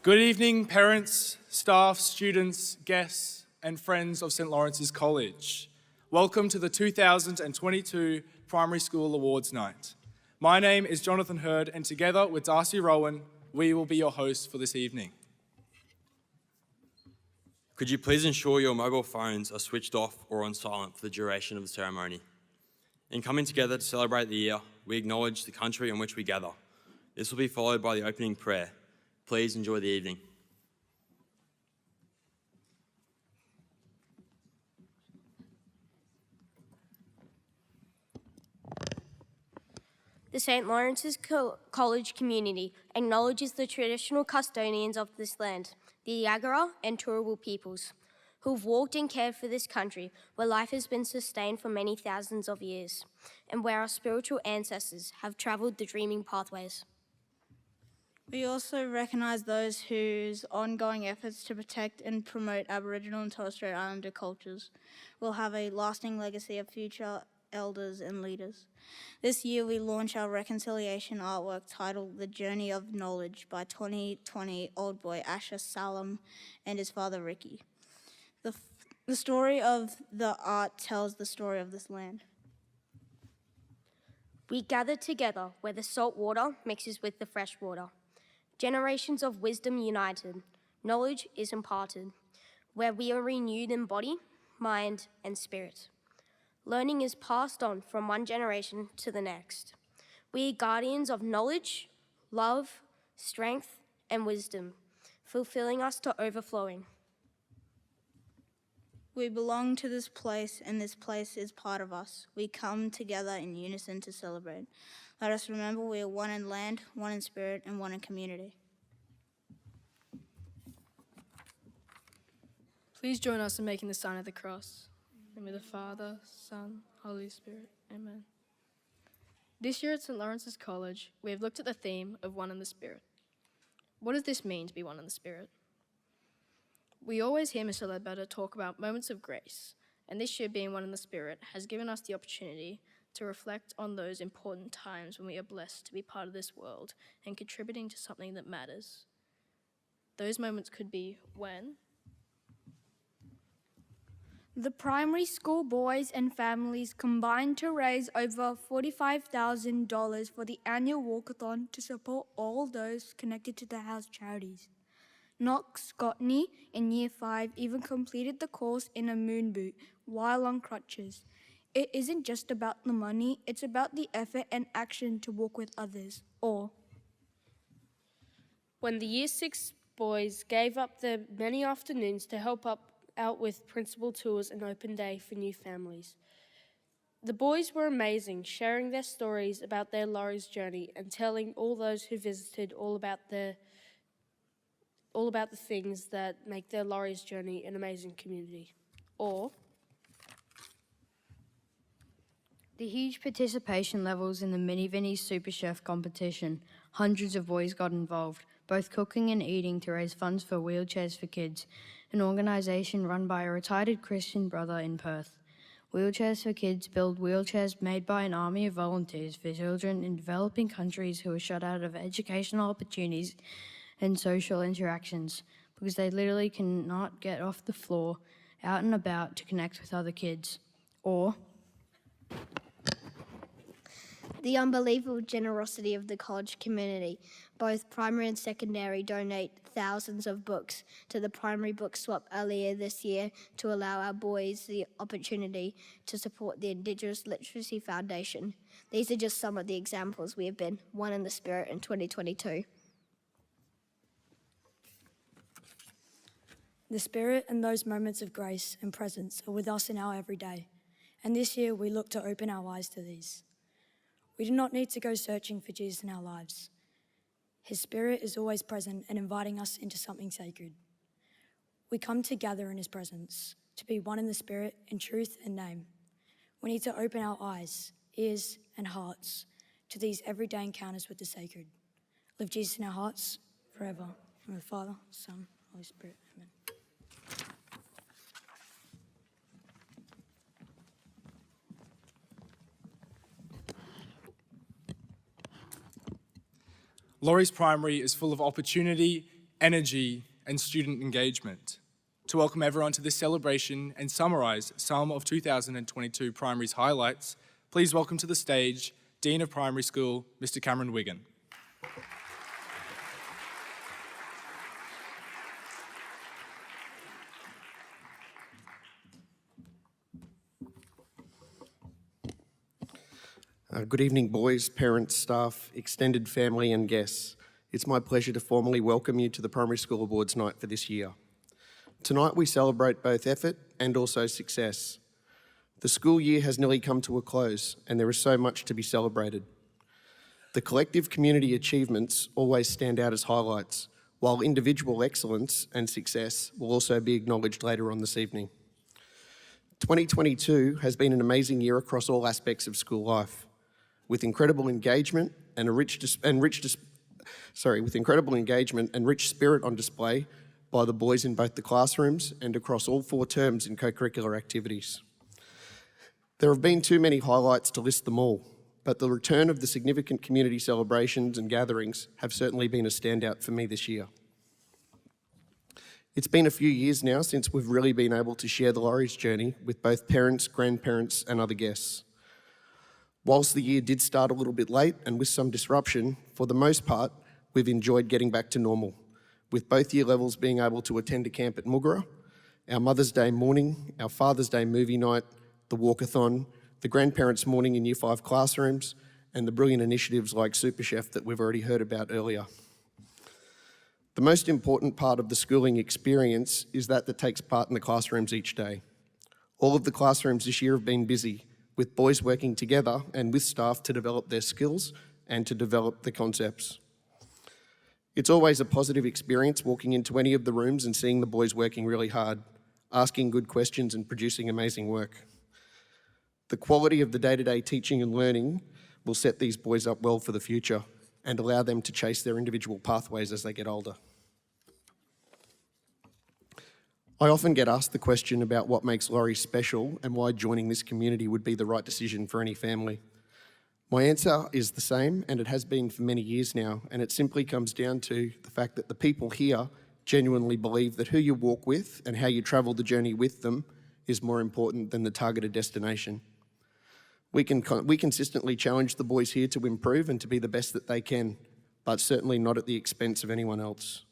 Good evening, parents, staff, students, guests, and friends of St. Lawrence's College. Welcome to the 2022 Primary School Awards Night. My name is Jonathan Hurd, and together with Darcy Rowan, we will be your hosts for this evening. Could you please ensure your mobile phones are switched off or on silent for the duration of the ceremony? In coming together to celebrate the year, we acknowledge the country in which we gather. This will be followed by the opening prayer. Please enjoy the evening. The St. Lawrence's College community acknowledges the traditional custodians of this land, the Yagara and Turrbal peoples, who have walked and cared for this country where life has been sustained for many thousands of years, and where our spiritual ancestors have travelled the dreaming pathways. We also recognise those whose ongoing efforts to protect and promote Aboriginal and Torres Strait Islander cultures will have a lasting legacy of future elders and leaders. This year we launch our reconciliation artwork titled The Journey of Knowledge by 2020 old boy Asher Salam and his father Ricky. The story of the art tells the story of this land. We gather together where the salt water mixes with the fresh water. Generations of wisdom united, knowledge is imparted, where we are renewed in body, mind, and spirit. Learning is passed on from one generation to the next. We are guardians of knowledge, love, strength, and wisdom, fulfilling us to overflowing. We belong to this place, and this place is part of us. We come together in unison to celebrate. Let us remember we are one in land, one in spirit, and one in community. Please join us in making the sign of the cross. In the name of the Father, Son, Holy Spirit. Amen. This year at St. Lawrence's College, we have looked at the theme of one in the Spirit. What does this mean to be one in the Spirit? We always hear Mr. Leadbetter talk about moments of grace, and this year being one in the Spirit has given us the opportunity to reflect on those important times when we are blessed to be part of this world and contributing to something that matters. Those moments could be when the primary school boys and families combined to raise over $45,000 for the annual walkathon to support all those connected to the house charities. Knox Scotney in Year 5 even completed the course in a moon boot while on crutches. It isn't just about the money, it's about the effort and action to walk with others. Or when the Year 6 boys gave up their many afternoons to help out with principal tours and open day for new families. The boys were amazing, sharing their stories about their Laurie's journey and telling all those who visited all about the things that make their Laurie's journey an amazing community. Or the huge participation levels in the Mini Vinny's Super Chef competition. Hundreds of boys got involved, both cooking and eating to raise funds for Wheelchairs for Kids, an organisation run by a retired Christian brother in Perth. Wheelchairs for Kids build wheelchairs made by an army of volunteers for children in developing countries who are shut out of educational opportunities and social interactions because they literally cannot get off the floor, out and about to connect with other kids. Or the unbelievable generosity of the college community. Both primary and secondary donate thousands of books to the primary book swap earlier this year to allow our boys the opportunity to support the Indigenous Literacy Foundation. These are just some of the examples we have been one in the spirit in 2022. the Spirit and those moments of grace and presence are with us in our everyday, and this year we look to open our eyes to these. We do not need to go searching for Jesus in our lives. His Spirit is always present and inviting us into something sacred. We come to gather in His presence, to be one in the Spirit, in truth and name. We need to open our eyes, ears and hearts to these everyday encounters with the sacred. Live Jesus in our hearts forever. In the Father, Son, Holy Spirit. Amen. Laurie's Primary is full of opportunity, energy, and student engagement. To welcome everyone to this celebration and summarise some of 2022 Primary's highlights, please welcome to the stage Dean of Primary School, Mr. Cameron Wigan. Good evening, boys, parents, staff, extended family and guests. It's my pleasure to formally welcome you to the Primary School Awards Night for this year. Tonight we celebrate both effort and also success. The school year has nearly come to a close and there is so much to be celebrated. The collective community achievements always stand out as highlights, while individual excellence and success will also be acknowledged later on this evening. 2022 has been an amazing year across all aspects of school life, with incredible engagement and rich spirit on display by the boys in both the classrooms and across all 4 terms in co-curricular activities. There have been too many highlights to list them all, but the return of the significant community celebrations and gatherings have certainly been a standout for me this year. It's been a few years now since we've really been able to share the Laurie's journey with both parents, grandparents and other guests. Whilst the year did start a little bit late and with some disruption, for the most part, we've enjoyed getting back to normal, with both year levels being able to attend a camp at Mugara, our Mother's Day morning, our Father's Day movie night, the walkathon, the grandparents' morning in Year 5 classrooms, and the brilliant initiatives like Super Chef that we've already heard about earlier. The most important part of the schooling experience is that takes part in the classrooms each day. All of the classrooms this year have been busy, with boys working together and with staff to develop their skills and to develop the concepts. It's always a positive experience walking into any of the rooms and seeing the boys working really hard, asking good questions and producing amazing work. The quality of the day-to-day teaching and learning will set these boys up well for the future and allow them to chase their individual pathways as they get older. I often get asked the question about what makes Laurie special and why joining this community would be the right decision for any family. My answer is the same, and it has been for many years now, and it simply comes down to the fact that the people here genuinely believe that who you walk with and how you travel the journey with them is more important than the targeted destination. We consistently challenge the boys here to improve and to be the best that they can, but certainly not at the expense of anyone else.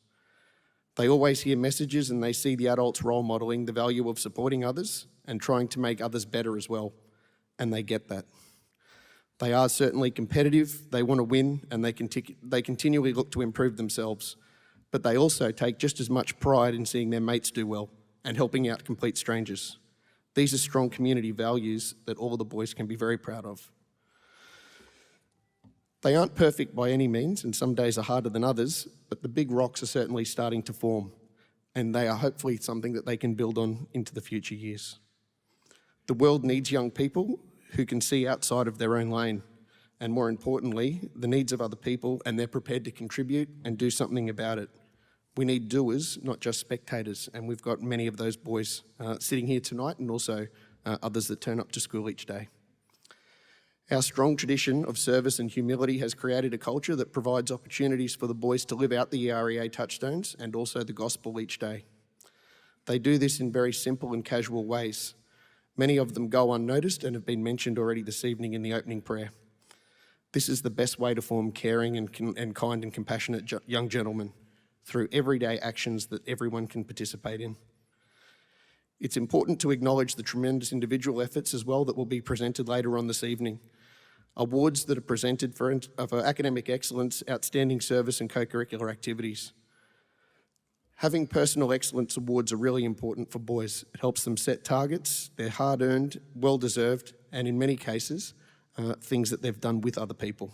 They always hear messages and they see the adults role modelling the value of supporting others and trying to make others better as well, and they get that. They are certainly competitive, they want to win, and they continually look to improve themselves, but they also take just as much pride in seeing their mates do well and helping out complete strangers. These are strong community values that all of the boys can be very proud of. They aren't perfect by any means, and some days are harder than others, but the big rocks are certainly starting to form, and they are hopefully something that they can build on into the future years. The world needs young people who can see outside of their own lane, and more importantly, the needs of other people, and they're prepared to contribute and do something about it. We need doers, not just spectators, and we've got many of those boys sitting here tonight and also others that turn up to school each day. Our strong tradition of service and humility has created a culture that provides opportunities for the boys to live out the REA touchstones and also the gospel each day. They do this in very simple and casual ways. Many of them go unnoticed and have been mentioned already this evening in the opening prayer. This is the best way to form caring and kind and compassionate young gentlemen through everyday actions that everyone can participate in. It's important to acknowledge the tremendous individual efforts as well that will be presented later on this evening. Awards that are presented for academic excellence, outstanding service and co-curricular activities. Having personal excellence awards are really important for boys. It helps them set targets. They're hard-earned, well-deserved, and in many cases, things that they've done with other people.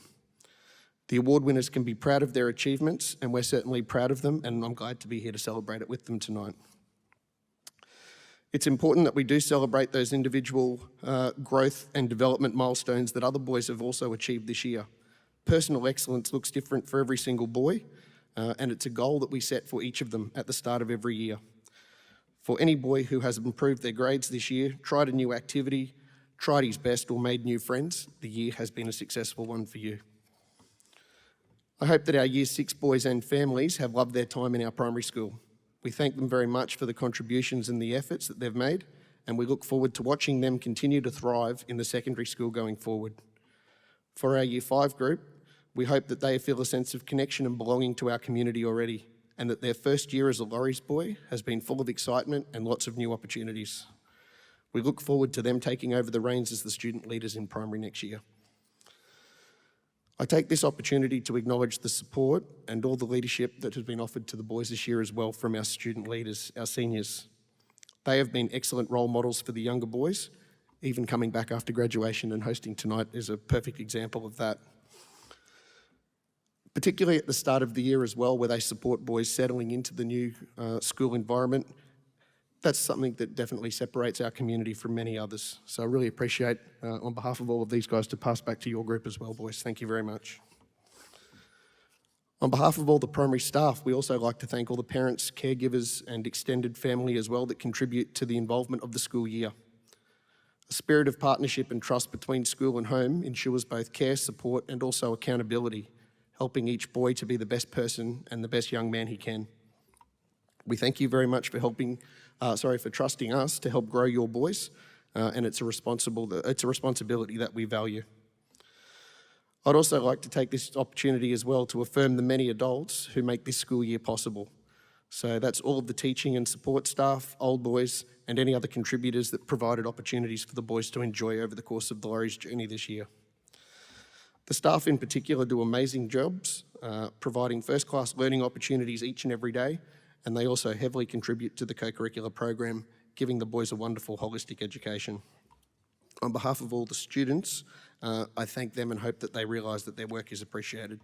The award winners can be proud of their achievements, and we're certainly proud of them, and I'm glad to be here to celebrate it with them tonight. It's important that we do celebrate those individual growth and development milestones that other boys have also achieved this year. Personal excellence looks different for every single boy, and it's a goal that we set for each of them at the start of every year. For any boy who has improved their grades this year, tried a new activity, tried his best or made new friends, the year has been a successful one for you. I hope that our Year 6 boys and families have loved their time in our primary school. We thank them very much for the contributions and the efforts that they've made, and we look forward to watching them continue to thrive in the secondary school going forward. For our Year 5 group, we hope that they feel a sense of connection and belonging to our community already, and that their first year as a Laurie's boy has been full of excitement and lots of new opportunities. We look forward to them taking over the reins as the student leaders in primary next year. I take this opportunity to acknowledge the support and all the leadership that has been offered to the boys this year as well from our student leaders, our seniors. They have been excellent role models for the younger boys. Even coming back after graduation and hosting tonight is a perfect example of that. Particularly at the start of the year as well, where they support boys settling into the new school environment. That's something that definitely separates our community from many others. So I really appreciate, on behalf of all of these guys, to pass back to your group as well, boys. Thank you very much. On behalf of all the primary staff, we also like to thank all the parents, caregivers and extended family as well that contribute to the involvement of the school year. A spirit of partnership and trust between school and home ensures both care, support and also accountability, helping each boy to be the best person and the best young man he can. We thank you very much for for trusting us to help grow your boys, and it's a responsibility that we value. I'd also like to take this opportunity as well to affirm the many adults who make this school year possible. So that's all of the teaching and support staff, old boys, and any other contributors that provided opportunities for the boys to enjoy over the course of the Laurie's journey this year. The staff in particular do amazing jobs, providing first-class learning opportunities each and every day, and they also heavily contribute to the co-curricular program, giving the boys a wonderful holistic education. On behalf of all the students, I thank them and hope that they realise that their work is appreciated.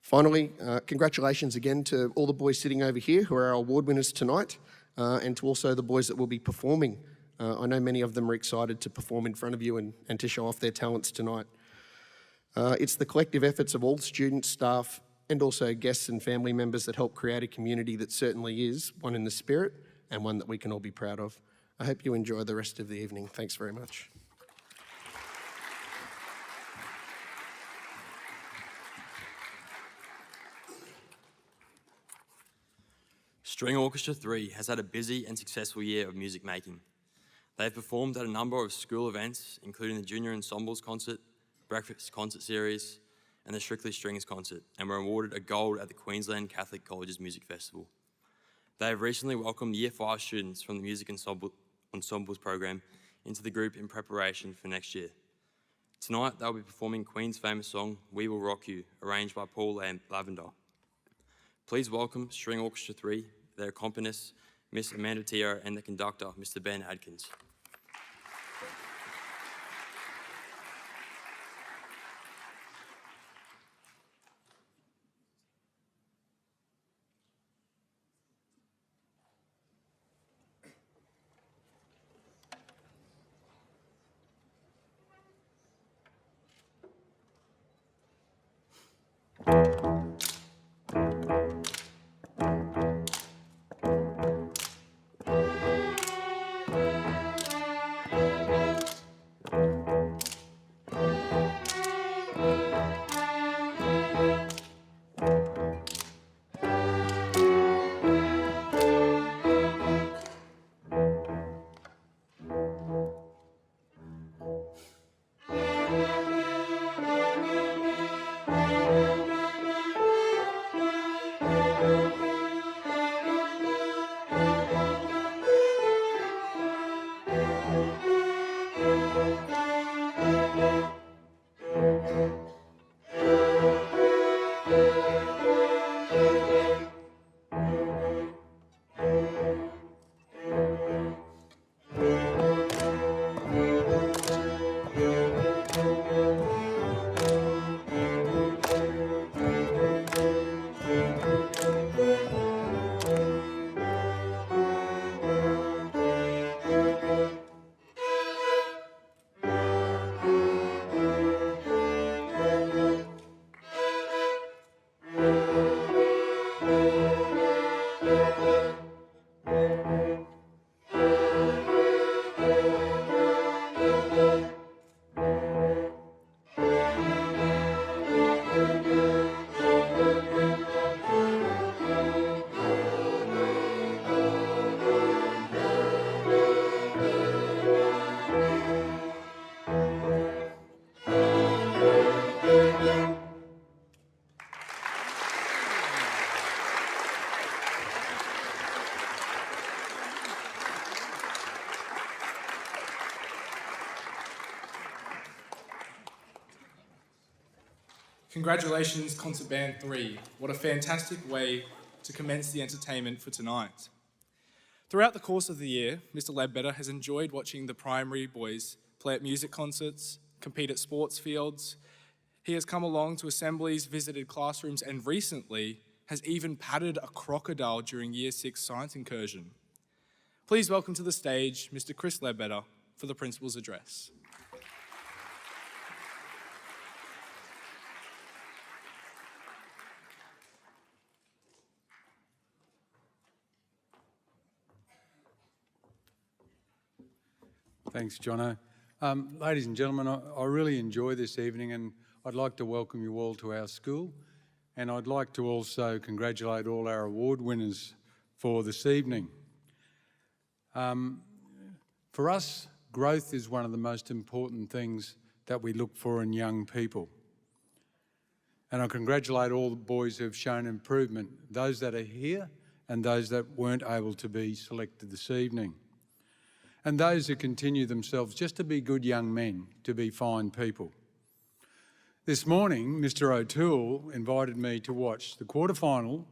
Finally, congratulations again to all the boys sitting over here who are our award winners tonight, and to also the boys that will be performing. I know many of them are excited to perform in front of you and to show off their talents tonight. It's the collective efforts of all students, staff, and also guests and family members that help create a community that certainly is one in the spirit and one that we can all be proud of. I hope you enjoy the rest of the evening. Thanks very much. String Orchestra 3 has had a busy and successful year of music making. They have performed at a number of school events, including the Junior Ensembles Concert, Breakfast Concert Series, and the Strictly Strings Concert, and were awarded a gold at the Queensland Catholic Colleges Music Festival. They have recently welcomed Year 5 students from the Music Ensembles program into the group in preparation for next year. Tonight, they'll be performing Queen's famous song, We Will Rock You, arranged by Paul Lavender. Please welcome String Orchestra 3, their accompanist, Miss Amanda Tio, and the conductor, Mr. Ben Adkins. Congratulations, Concert Band 3. What a fantastic way to commence the entertainment for tonight. Throughout the course of the year, Mr. Leadbetter has enjoyed watching the primary boys play at music concerts, compete at sports fields. He has come along to assemblies, visited classrooms, and recently has even patted a crocodile during Year 6 science incursion. Please welcome to the stage Mr. Chris Leadbetter for the Principal's Address. Thanks, Jono. Ladies and gentlemen, I really enjoy this evening, and I'd like to welcome you all to our school, and I'd like to also congratulate all our award winners for this evening. For us, growth is one of the most important things that we look for in young people. And I congratulate all the boys who have shown improvement, those that are here and those that weren't able to be selected this evening. And those who continue themselves just to be good young men, to be fine people. This morning, Mr. O'Toole invited me to watch the quarterfinal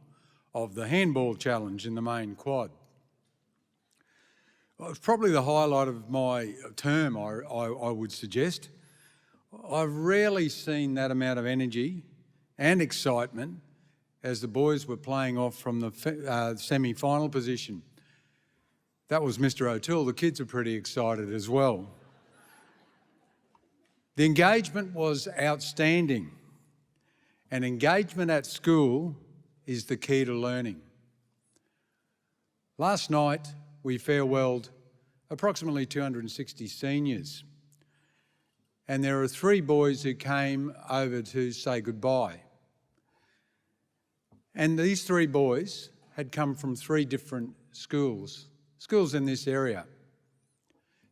of the handball challenge in the main quad. It was probably the highlight of my term, I would suggest. I've rarely seen that amount of energy and excitement as the boys were playing off from the semi-final position. That was Mr. O'Toole. The kids are pretty excited as well. The engagement was outstanding, and engagement at school is the key to learning. Last night, we farewelled approximately 260 seniors, and there are 3 boys who came over to say goodbye. And these 3 boys had come from 3 different schools in this area.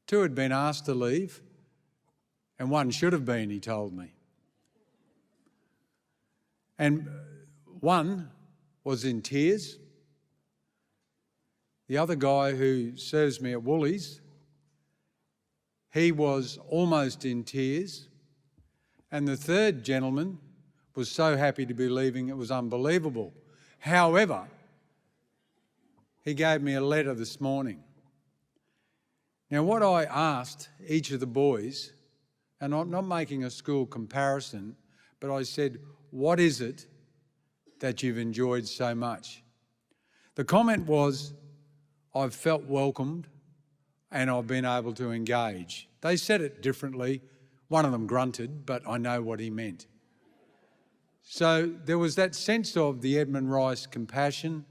2 had been asked to leave, and 1 should have been, he told me. And 1 was in tears. The other guy who serves me at Woolies, he was almost in tears. And the 3rd gentleman was so happy to be leaving, it was unbelievable. However, he gave me a letter this morning. Now, what I asked each of the boys, and I'm not making a school comparison, but I said, what is it that you've enjoyed so much? The comment was, I've felt welcomed and I've been able to engage. They said it differently. One of them grunted, but I know what he meant. So there was that sense of the Edmund Rice compassion,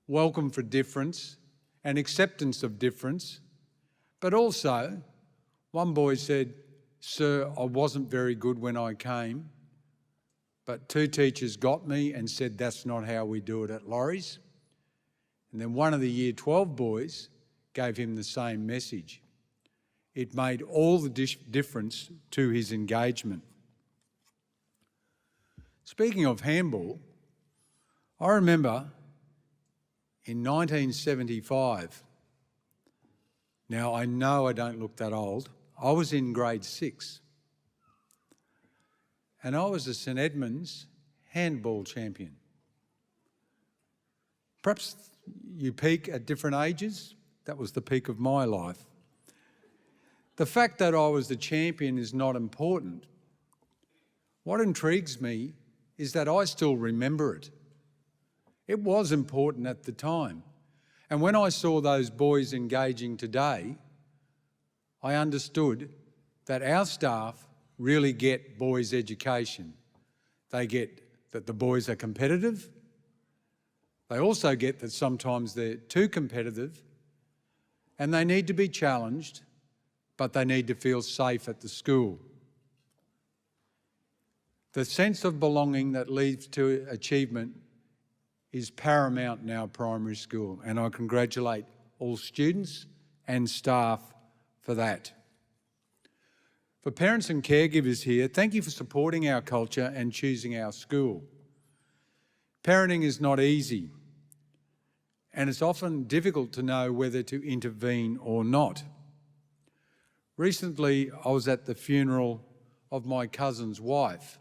welcome for difference and acceptance of difference. But also, one boy said, "Sir, I wasn't very good when I came, but 2 teachers got me and said that's not how we do it at Laurie's." And then one of the Year 12 boys gave him the same message. It made all the difference to his engagement. Speaking of handball, I remember in 1975, now I know I don't look that old, I was in grade 6 and I was a St Edmunds handball champion. Perhaps you peak at different ages. That was the peak of my life. The fact that I was the champion is not important. What intrigues me is that I still remember it. It was important at the time. And when I saw those boys engaging today, I understood that our staff really get boys' education. They get that the boys are competitive. They also get that sometimes they're too competitive and they need to be challenged, but they need to feel safe at the school. The sense of belonging that leads to achievement is paramount in our primary school, and I congratulate all students and staff for that. For parents and caregivers here, thank you for supporting our culture and choosing our school. Parenting is not easy, and it's often difficult to know whether to intervene or not. Recently, I was at the funeral of my cousin's wife.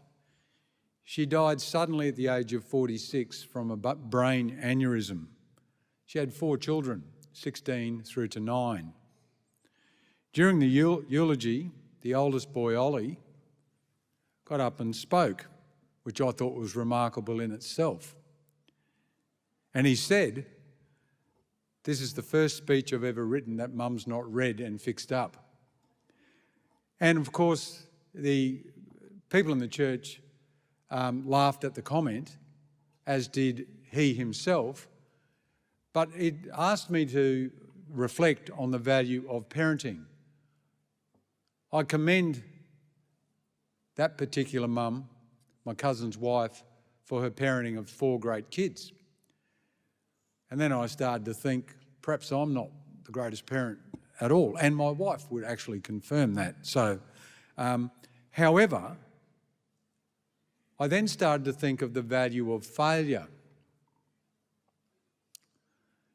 She died suddenly at the age of 46 from a brain aneurysm. She had 4 children, 16 through to 9. During the eulogy, the oldest boy, Ollie, got up and spoke, which I thought was remarkable in itself. And he said, "This is the first speech I've ever written that Mum's not read and fixed up." And of course, the people in the church laughed at the comment, as did he himself, but it asked me to reflect on the value of parenting. I commend that particular mum, my cousin's wife, for her parenting of 4 great kids. And then I started to think, perhaps I'm not the greatest parent at all, and my wife would actually confirm that. So, however, I then started to think of the value of failure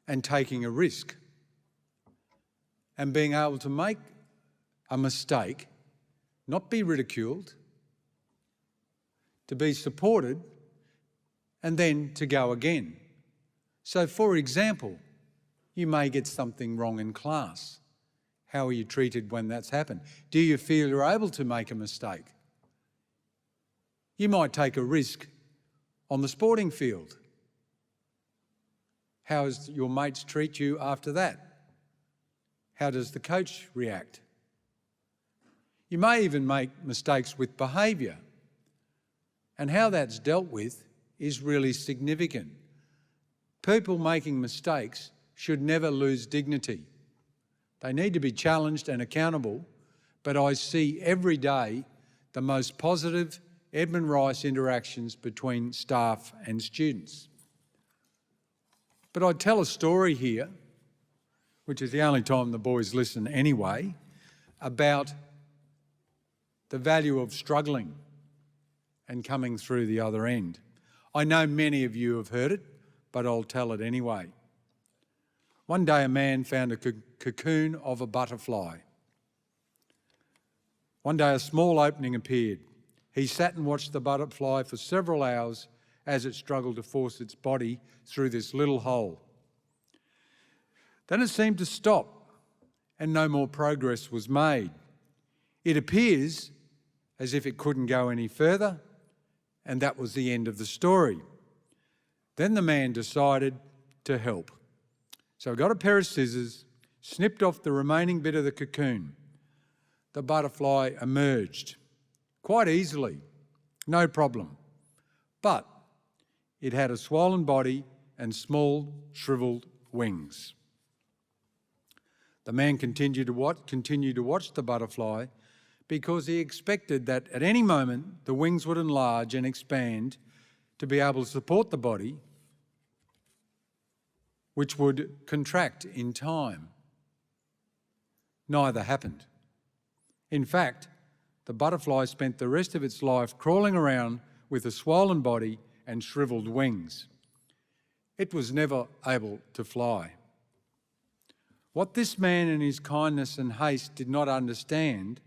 and taking a risk and being able to make a mistake, not be ridiculed, to be supported, and then to go again. So, for example, you may get something wrong in class. How are you treated when that's happened? Do you feel you're able to make a mistake? You might take a risk on the sporting field. How does your mates treat you after that? How does the coach react? You may even make mistakes with behaviour, and how that's dealt with is really significant. People making mistakes should never lose dignity. They need to be challenged and accountable, but I see every day the most positive Edmund Rice interactions between staff and students. But I'd tell a story here, which is the only time the boys listen anyway, about the value of struggling and coming through the other end. I know many of you have heard it, but I'll tell it anyway. One day a man found a cocoon of a butterfly. One day a small opening appeared. He sat and watched the butterfly for several hours as it struggled to force its body through this little hole. Then it seemed to stop and no more progress was made. It appears as if it couldn't go any further, and that was the end of the story. Then the man decided to help. So he got a pair of scissors, snipped off the remaining bit of the cocoon. The butterfly emerged quite easily, no problem. But it had a swollen body and small, shriveled wings. The man continued to watch the butterfly because he expected that at any moment the wings would enlarge and expand to be able to support the body, which would contract in time. Neither happened. In fact, the butterfly spent the rest of its life crawling around with a swollen body and shriveled wings. It was never able to fly. What this man in his kindness and haste did not understand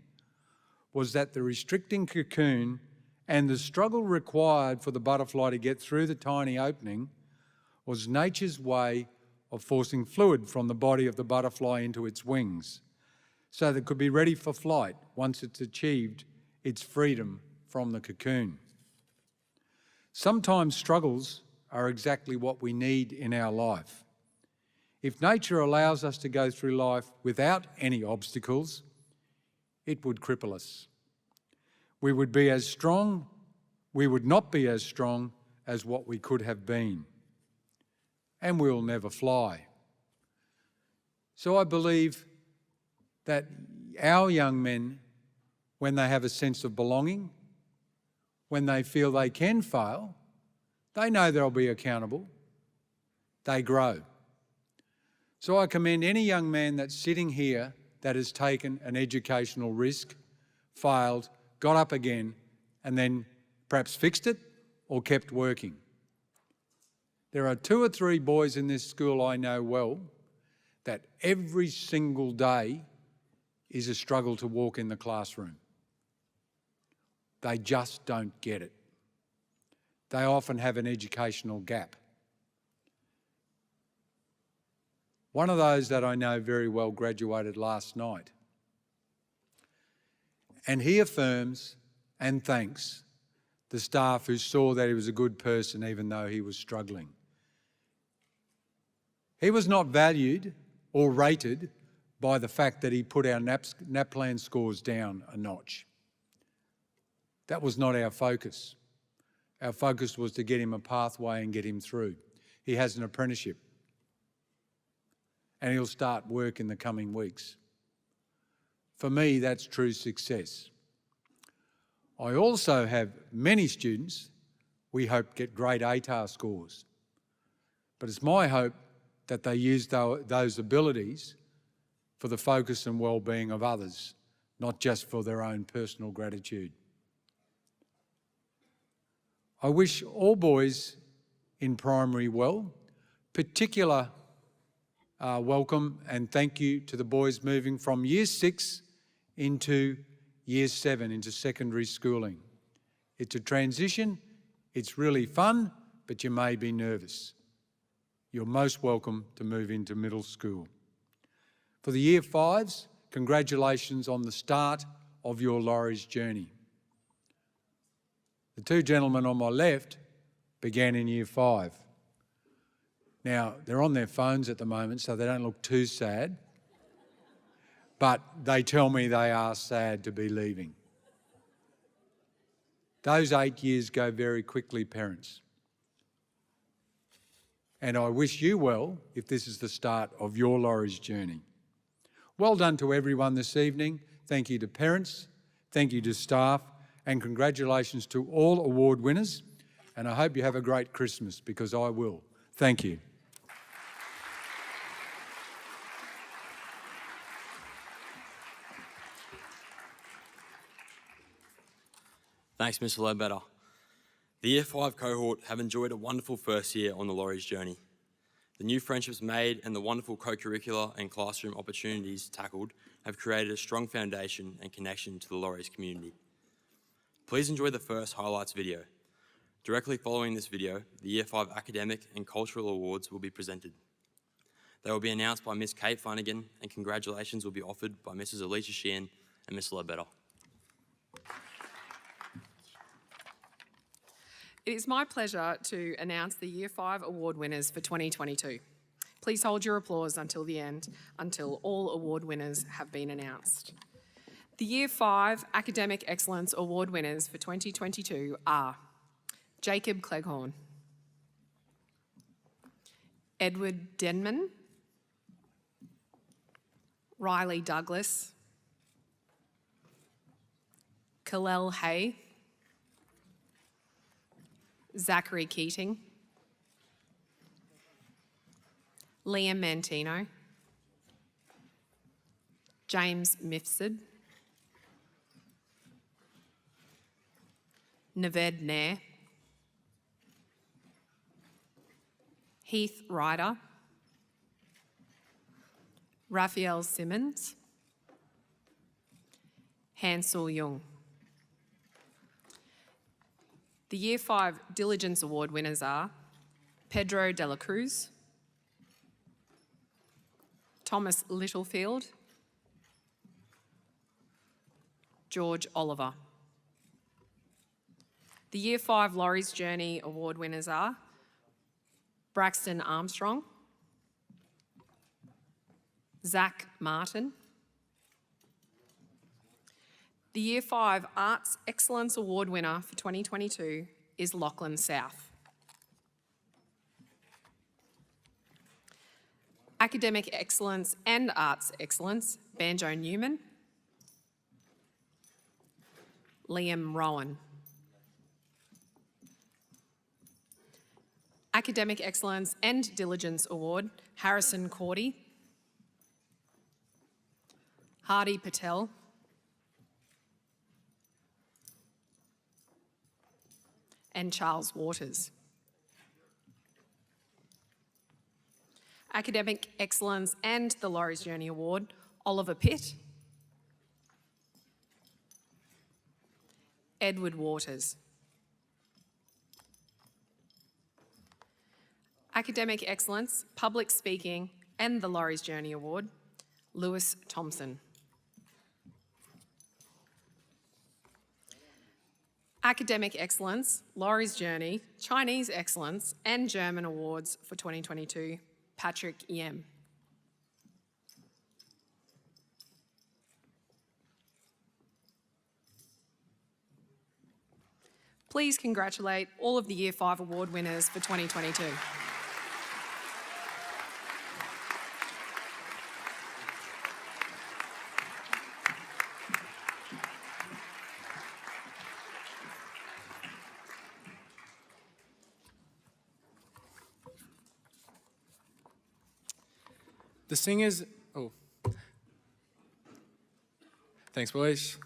was that the restricting cocoon and the struggle required for the butterfly to get through the tiny opening was nature's way of forcing fluid from the body of the butterfly into its wings so that it could be ready for flight once it's achieved its freedom from the cocoon. Sometimes struggles are exactly what we need in our life. If nature allows us to go through life without any obstacles, it would cripple us. We would not be as strong as what we could have been, and we'll never fly. So I believe that our young men, when they have a sense of belonging, when they feel they can fail, they know they'll be accountable, they grow. So I commend any young man that's sitting here that has taken an educational risk, failed, got up again, and then perhaps fixed it or kept working. There are 2 or 3 boys in this school I know well that every single day is a struggle to walk in the classroom. They just don't get it. they often have an educational gap. One of those that I know very well graduated last night. And he affirms and thanks the staff who saw that he was a good person even though he was struggling. He was not valued or rated by the fact that he put our NAPLAN scores down a notch. That was not our focus. Our focus was to get him a pathway and get him through. He has an apprenticeship and he'll start work in the coming weeks. For me, that's true success. I also have many students we hope get great ATAR scores. But it's my hope that they use those abilities for the focus and well-being of others, not just for their own personal gratitude. I wish all boys in primary well. Particular welcome and thank you to the boys moving from Year 6 into Year 7, into secondary schooling. It's a transition, it's really fun, but you may be nervous. You're most welcome to move into middle school. For the Year 5s, congratulations on the start of your Laurie's journey. The two gentlemen on my left began in Year 5. Now, they're on their phones at the moment, so they don't look too sad, but they tell me they are sad to be leaving. Those 8 years go very quickly, parents. And I wish you well if this is the start of your Laurie's journey. Well done to everyone this evening. Thank you to parents, thank you to staff, and congratulations to all award winners. And I hope you have a great Christmas, because I will. Thank you. Thanks, Mr. Leadbetter. The Year 5 cohort have enjoyed a wonderful first year on the Laurie's journey. The new friendships made and the wonderful co-curricular and classroom opportunities tackled have created a strong foundation and connection to the Laurie's community. Please enjoy the first highlights video. Directly following this video, the Year 5 academic and cultural awards will be presented. They will be announced by Miss Kate Flanagan, and congratulations will be offered by Mrs. Alicia Sheehan and Mr. Leadbetter. It is my pleasure to announce the Year 5 award winners for 2022. Please hold your applause until the end, until all award winners have been announced. The Year 5 Academic Excellence Award winners for 2022 are Jacob Cleghorn, Edward Denman, Riley Douglas, Kalel Hay, Zachary Keating, Liam Mantino, James Mifsud, Naved Nair, Heath Ryder, Raphael Simmons, Hansel Jung. The Year 5 Diligence Award winners are Pedro de la Cruz, Thomas Littlefield, George Oliver. The Year 5 Laurie's Journey Award winners are Braxton Armstrong, Zach Martin. The Year 5 Arts Excellence Award winner for 2022 is Lachlan South. Academic Excellence and Arts Excellence, Banjo Newman, Liam Rowan. Academic Excellence and Diligence Award, Harrison Cordy, Hardy Patel, and Charles Waters. Academic Excellence and the Laurie's Journey Award, Oliver Pitt, Edward Waters. Academic Excellence, Public Speaking, and the Laurie's Journey Award, Lewis Thompson. Academic Excellence, Laurie's Journey, Chinese Excellence, and German Awards for 2022, Patrick Yem. Please congratulate all of the Year 5 award winners for 2022. The singers, thanks boys.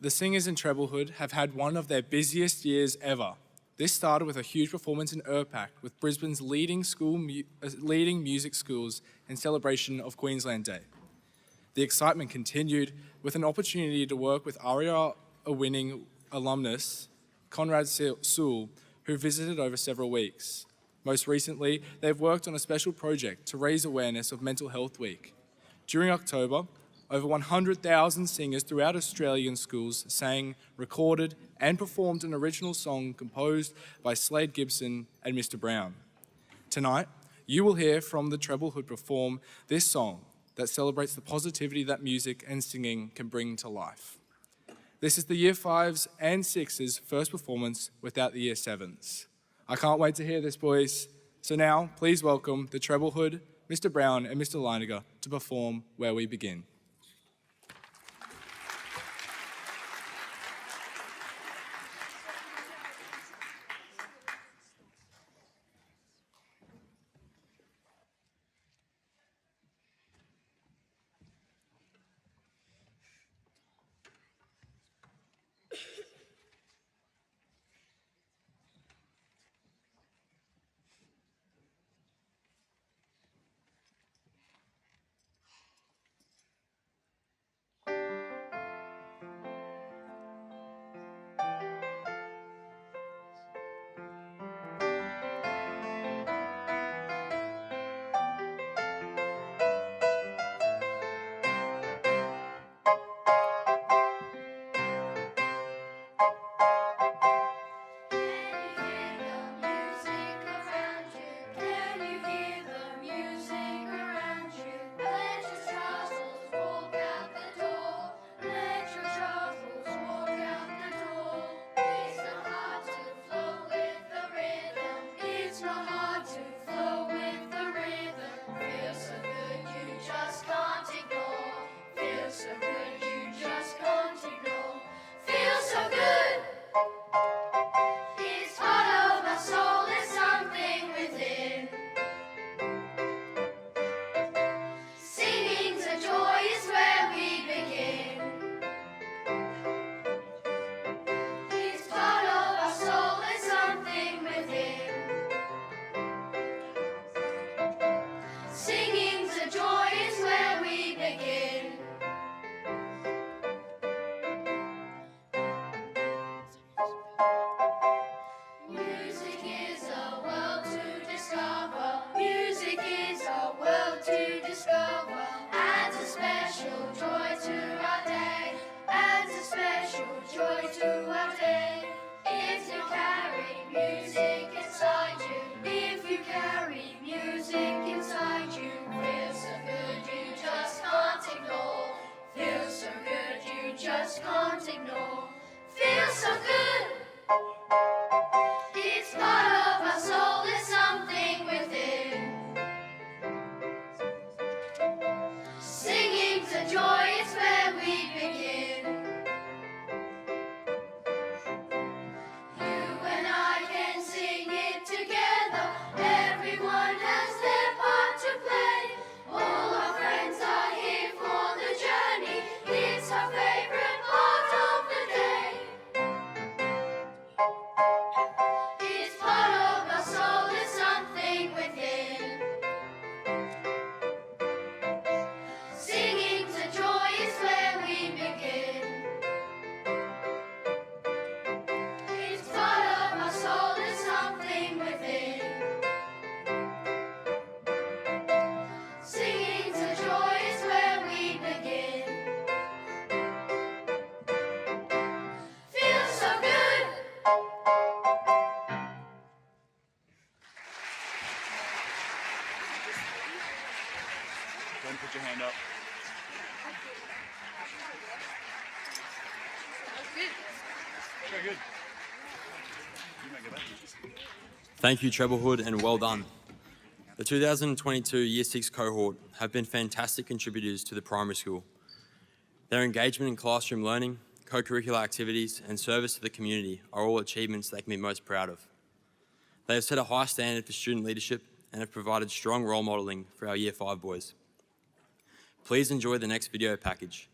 The singers in Treblehood have had one of their busiest years ever. This started with a huge performance in Urpac with Brisbane's leading music schools in celebration of Queensland Day. The excitement continued with an opportunity to work with ARIA-winning alumnus Conrad Sewell, who visited over several weeks. Most recently, they've worked on a special project to raise awareness of Mental Health Week. During October, over 100,000 singers throughout Australian schools sang, recorded, and performed an original song composed by Slade Gibson and Mr. Brown. Tonight, you will hear from the Treblehood perform this song that celebrates the positivity that music and singing can bring to life. This is the Year 5s and 6s' first performance without the Year 7s. I can't wait to hear this, boys. So now, please welcome the Treblehood, Mr. Brown and Mr. Leiniger to perform Where We Begin. Thank you, Treblehood, and well done. The 2022 Year 6 cohort have been fantastic contributors to the primary school. Their engagement in classroom learning, co-curricular activities, and service to the community are all achievements they can be most proud of. They have set a high standard for student leadership and have provided strong role modelling for our Year 5 boys. Please enjoy the next video package.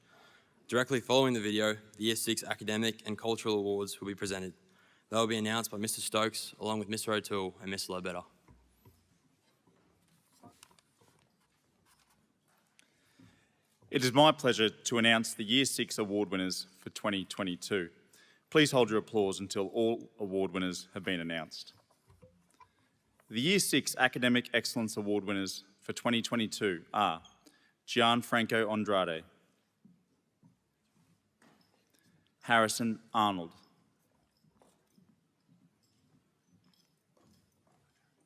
Directly following the video, the Year 6 academic and cultural awards will be presented. They will be announced by Mr. Stokes along with Mr. O'Toole and Mr. Leadbetter. It is my pleasure to announce the Year 6 award winners for 2022. Please hold your applause until all award winners have been announced. The Year 6 Academic Excellence Award winners for 2022 are Gianfranco Andrade, Harrison Arnold,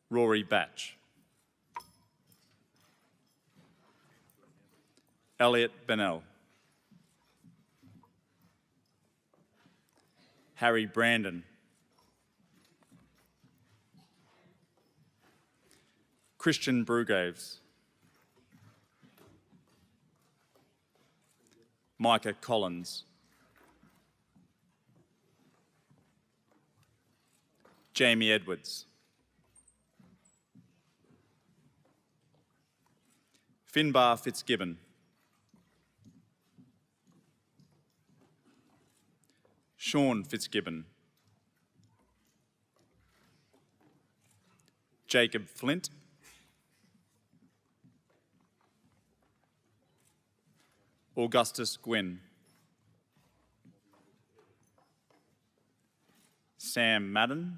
Rory Batch, Elliot Bennell, Harry Brandon, Christian Brugaves, Micah Collins, Jamie Edwards, Finbar Fitzgibbon, Sean Fitzgibbon, Jacob Flint, Augustus Gwynn, Sam Madden,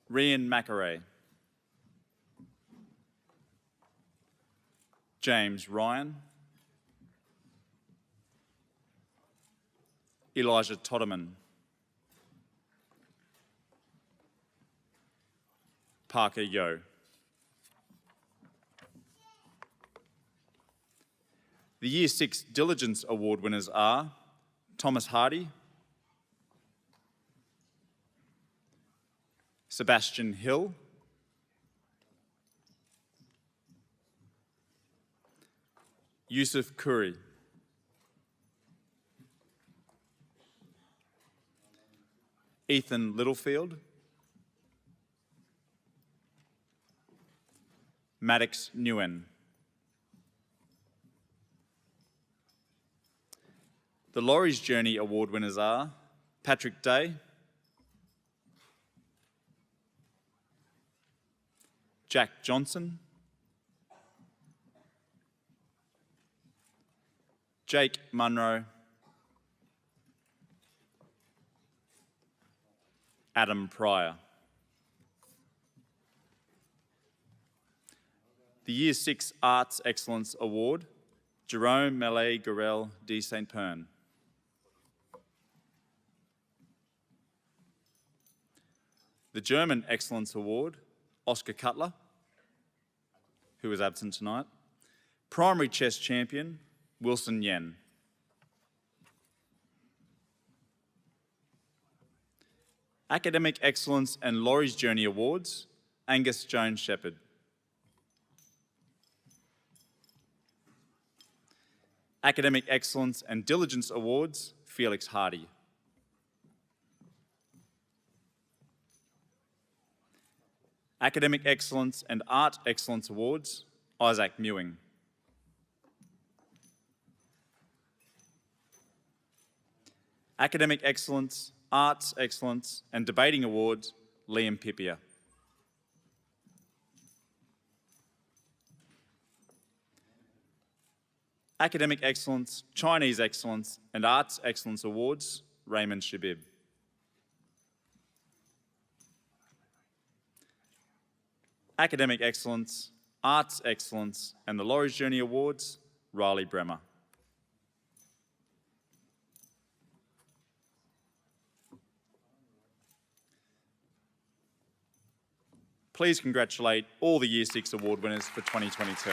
Rian Macaray, James Ryan, Elijah Todderman, Parker Yo. The Year 6 Diligence Award winners are Thomas Hardy, Sebastian Hill, Yusuf Khoury, Ethan Littlefield, Maddox Nguyen. The Laurie's Journey Award winners are Patrick Day, Jack Johnson, Jake Munro, Adam Pryor. The Year 6 Arts Excellence Award, Jerome Mallet Gorel de St. Pern. The German Excellence Award, Oscar Cutler, who is absent tonight. Primary Chess Champion, Wilson Yen. Academic Excellence and Laurie's Journey Awards, Angus Jones Shepherd. Academic Excellence and Diligence Awards, Felix Hardy. Academic Excellence and Art Excellence Awards, Isaac Mewing. Academic Excellence, Arts Excellence and Debating Awards, Liam Pippier. Academic Excellence, Chinese Excellence and Arts Excellence Awards, Raymond Shabib. Academic Excellence, Arts Excellence and the Laurie's Journey Awards, Riley Bremer. Please congratulate all the Year 6 award winners for 2022.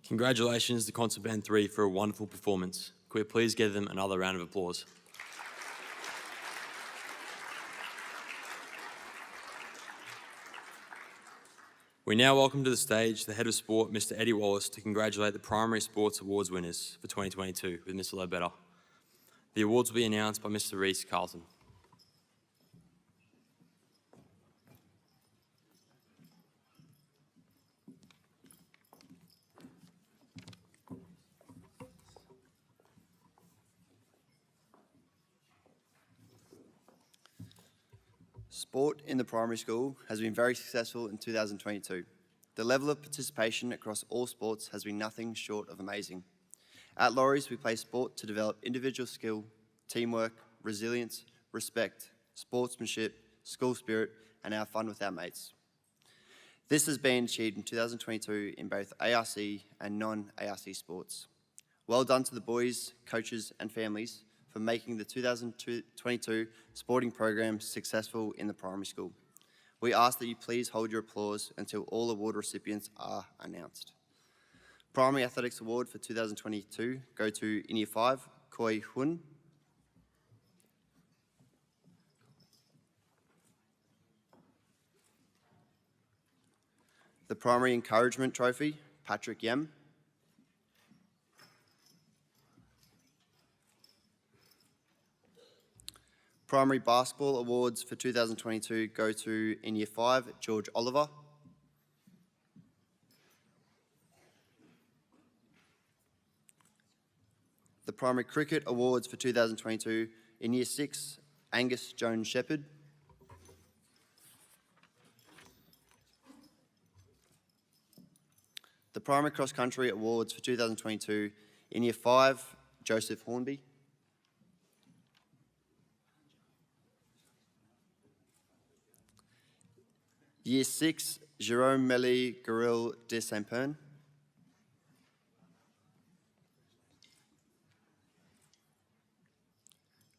Congratulations to Concert Band 3 for a wonderful performance. Could we please give them another round of applause? We now welcome to the stage the Head of Sport, Mr. Eddie Wallace, to congratulate the Primary Sports Awards winners for 2022 with Mr. Leadbetter. The awards will be announced by Mr. Reese Carlton. Sport in the primary school has been very successful in 2022. The level of participation across all sports has been nothing short of amazing. At Laurie's, we play sport to develop individual skill, teamwork, resilience, respect, sportsmanship, school spirit, and our fun with our mates. This has been achieved in 2022 in both ARC and non-ARC sports. Well done to the boys, coaches, and families for making the 2022 sporting program successful in the primary school. We ask that you please hold your applause until all award recipients are announced. Primary Athletics Award for 2022 go to in Year 5, Koi Hun. The Primary Encouragement Trophy, Patrick Yem. Primary Basketball Awards for 2022 go to in Year 5, George Oliver. The Primary Cricket Awards for 2022 in Year 6, Angus Jones Shepherd. The Primary Cross Country Awards for 2022 in Year 5, Joseph Hornby. Year 6, Jerome Melly Goril de Saint-Pern.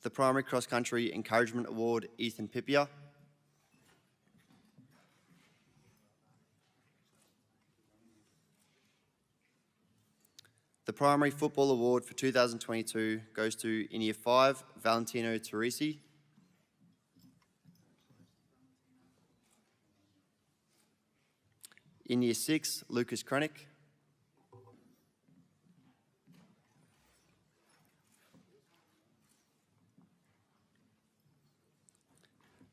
The Primary Cross Country Encouragement Award, Ethan Pipia. The Primary Football Award for 2022 goes to, in Year 5, Valentino Teresi. In Year 6, Lucas Krenick.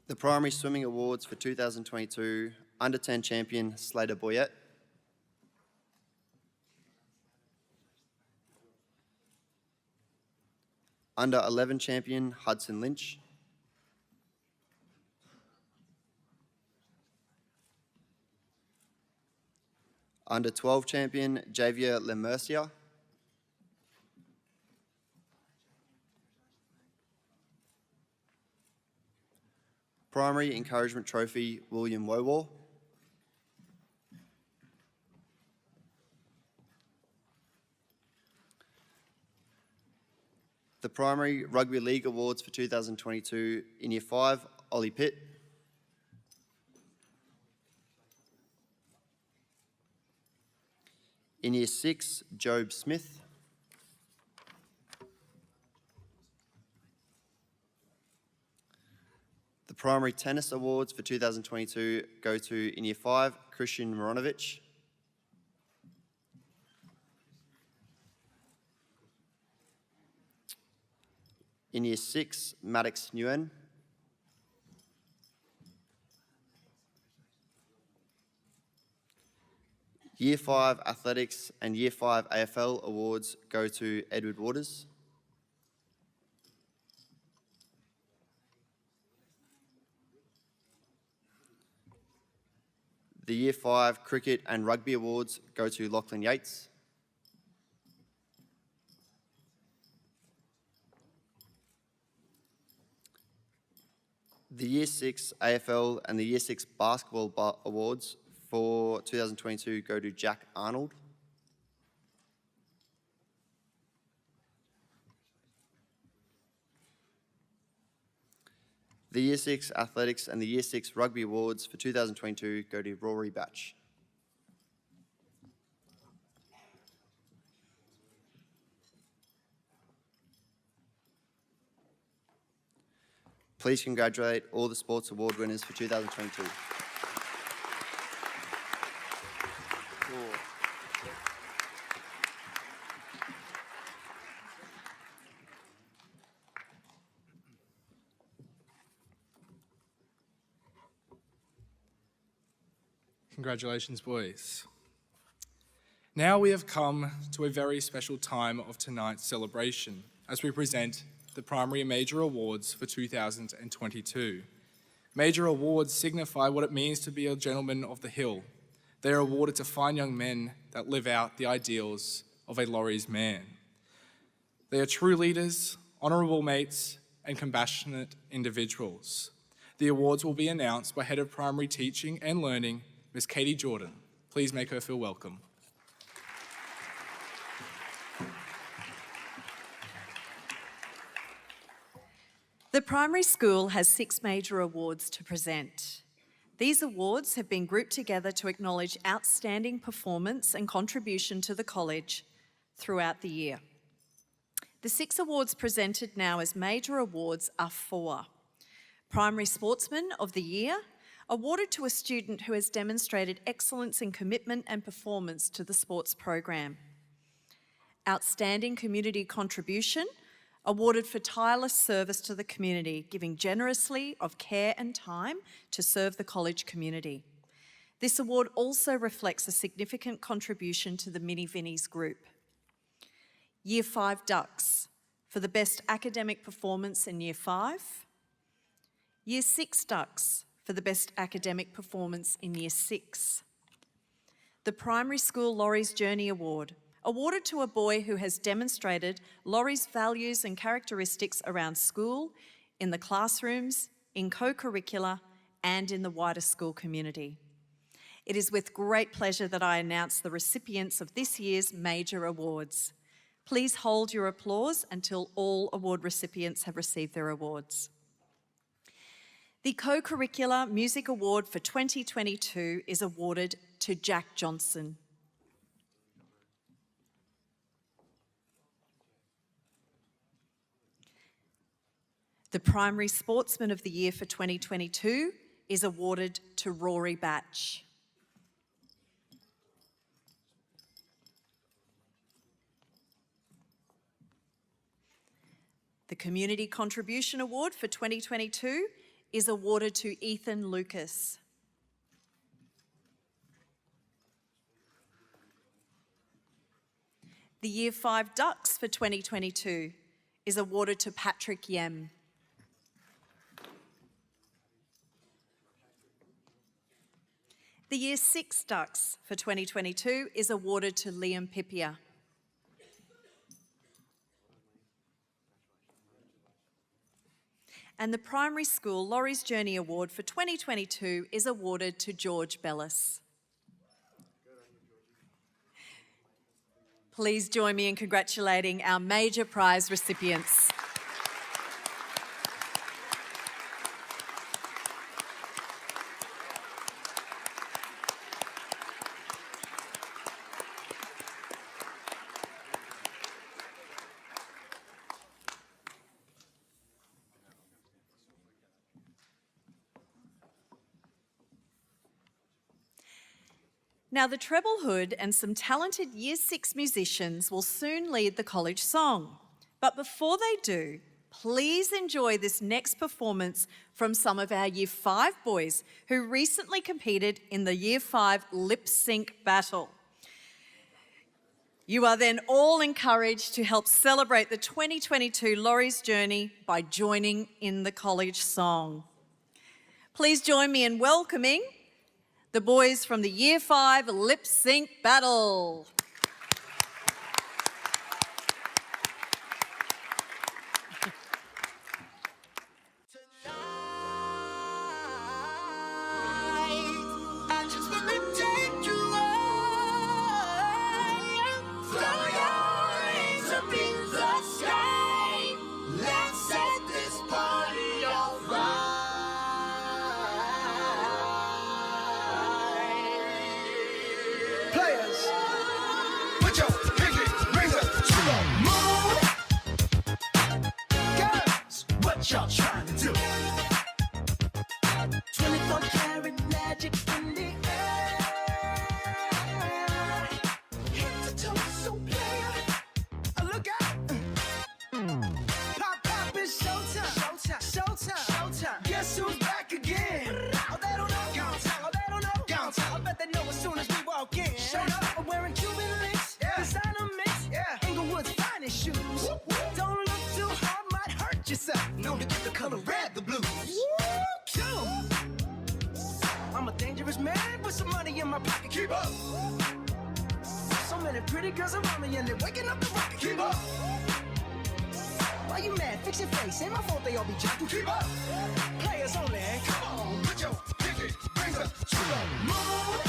The Primary Swimming Awards for 2022, Under 10 Champion Slater Boyette. Under 11 Champion Hudson Lynch. Under 12 Champion Javier Lemercier. Primary Encouragement Trophy, William Wowar. The Primary Rugby League Awards for 2022 in Year 5, Ollie Pitt. In Year 6, Job Smith. The Primary Tennis Awards for 2022 go to, in Year 5, Christian Moronovich. In Year 6, Maddox Nguyen. Year 5 Athletics and Year 5 AFL Awards go to Edward Waters. The Year 5 Cricket and Rugby Awards go to Lachlan Yates. The Year 6 AFL and the Year 6 Basketball Awards for 2022 go to Jack Arnold. The Year 6 Athletics and the Year 6 Rugby Awards for 2022 go to Rory Batch. Please congratulate all the sports award winners for 2022. Congratulations, boys. Now we have come to a very special time of tonight's celebration as we present the primary and major awards for 2022. Major awards signify what it means to be a gentleman of the hill. They are awarded to fine young men that live out the ideals of a Laurie's man. They are true leaders, honourable mates, and compassionate individuals. The awards will be announced by Head of Primary Teaching and Learning, Ms. Katie Jordan. Please make her feel welcome. The primary school has 6 major awards to present. These awards have been grouped together to acknowledge outstanding performance and contribution to the college throughout the year. The 6 awards presented now as major awards are for Primary Sportsman of the Year, awarded to a student who has demonstrated excellence in commitment and performance to the sports program. Outstanding Community Contribution, awarded for tireless service to the community, giving generously of care and time to serve the college community. This award also reflects a significant contribution to the Mini Vinnies group. Year 5 Ducks, for the best academic performance in Year 5. Year 6 Ducks, for the best academic performance in Year 6. The Primary School Laurie's Journey Award, awarded to a boy who has demonstrated Laurie's values and characteristics around school, in the classrooms, in co-curricular, and in the wider school community. It is with great pleasure that I announce the recipients of this year's major awards. Please hold your applause until all award recipients have received their awards. The Co-Curricular Music Award for 2022 is awarded to Jack Johnson. The Primary Sportsman of the Year for 2022 is awarded to Rory Batch. The Community Contribution Award for 2022 is awarded to Ethan Lucas. The Year 5 Ducks for 2022 is awarded to Patrick Yem. The Year 6 Ducks for 2022 is awarded to Liam Pippier. And the Primary School Laurie's Journey Award for 2022 is awarded to George Bellis. Please join me in congratulating our major prize recipients. Now, the Treblehood and some talented Year 6 musicians will soon lead the college song. But before they do, please enjoy this next performance from some of our Year 5 boys who recently competed in the Year 5 lip sync battle. You are then all encouraged to help celebrate the 2022 Laurie's Journey by joining in the college song. Please join me in welcoming the boys from the Year 5 lip sync battle. Y'all trying to do? yourself, known to give the color red the blues. Woo! I'm a dangerous man with some money in my pocket. Keep up. So many pretty girls around me and they're waking up the rocket. Keep up. Why you mad? Fix your face. Ain't my fault they all be jocking. Keep up. Players only. Come on, put your pinky rings up to the moon.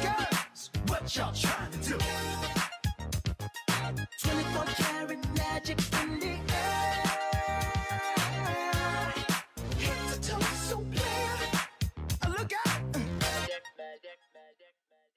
Girls, what y'all trying to do? 24 karat magic in the air. Head to toe, so clear. Look out. Magic, magic, magic, magic.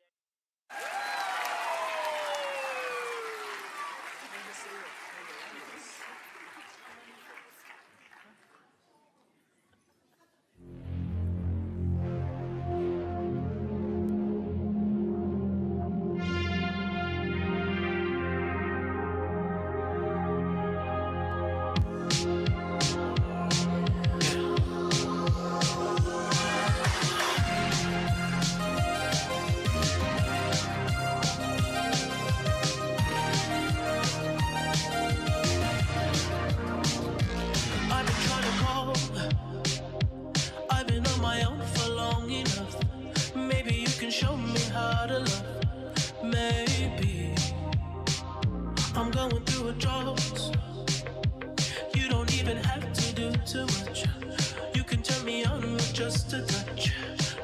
Just a touch,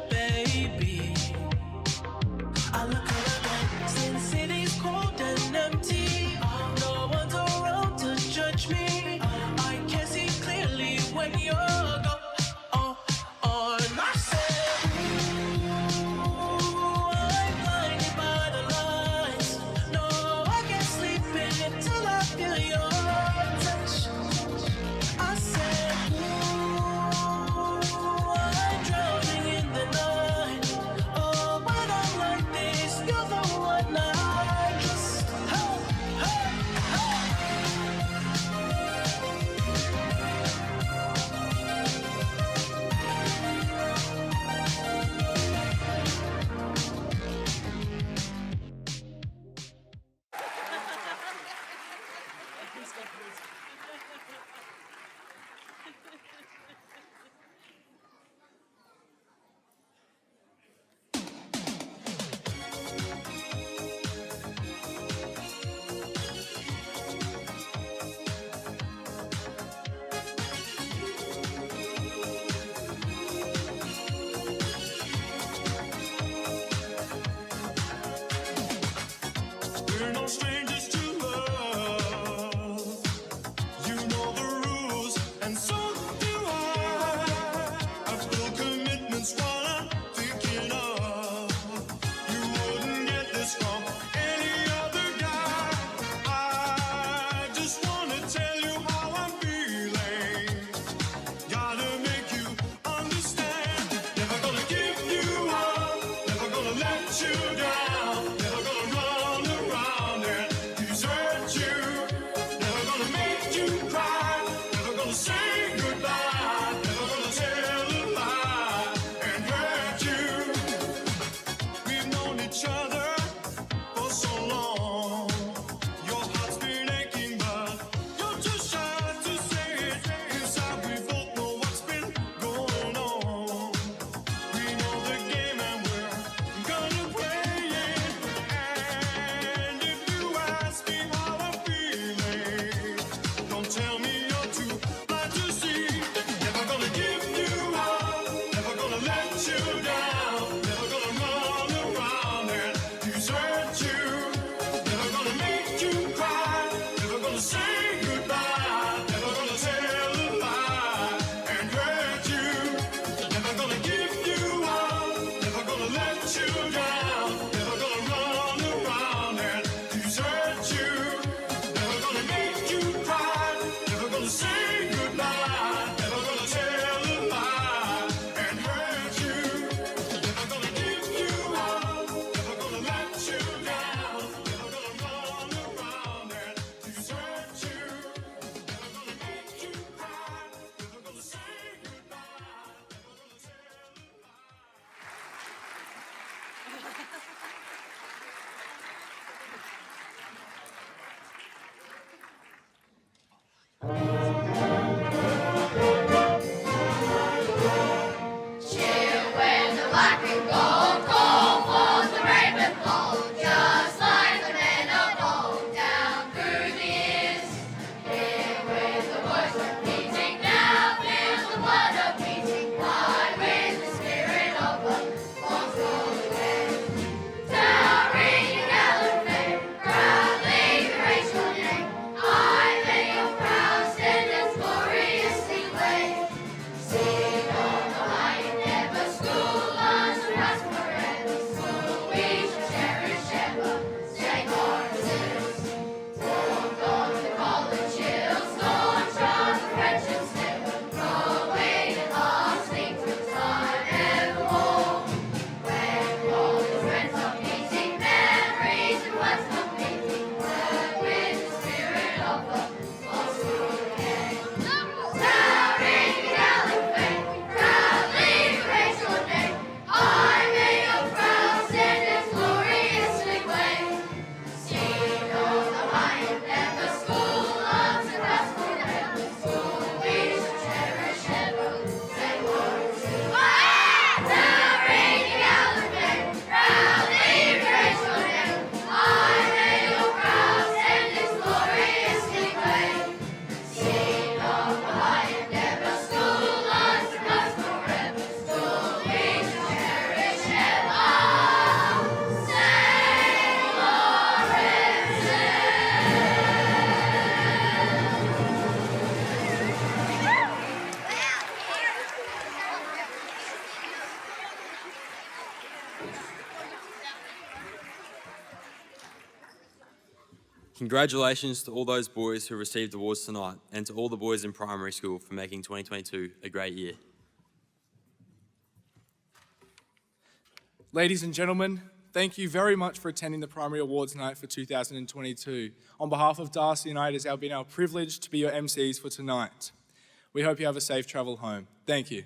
baby. I look around since city's cold and empty. No one's around to judge me. I can see clearly when you're gone. I said, ooh, I'm blinded by the lights. No, I can't sleep until I feel your touch. I said, We're no strangers to love. You know the rules, and so do I. Congratulations to all those boys who received awards tonight and to all the boys in primary school for making 2022 a great year. Ladies and gentlemen, thank you very much for attending the Primary Awards Night for 2022. On behalf of Darcy and I, it has been our privilege to be your MCs for tonight. We hope you have a safe travel home. Thank you.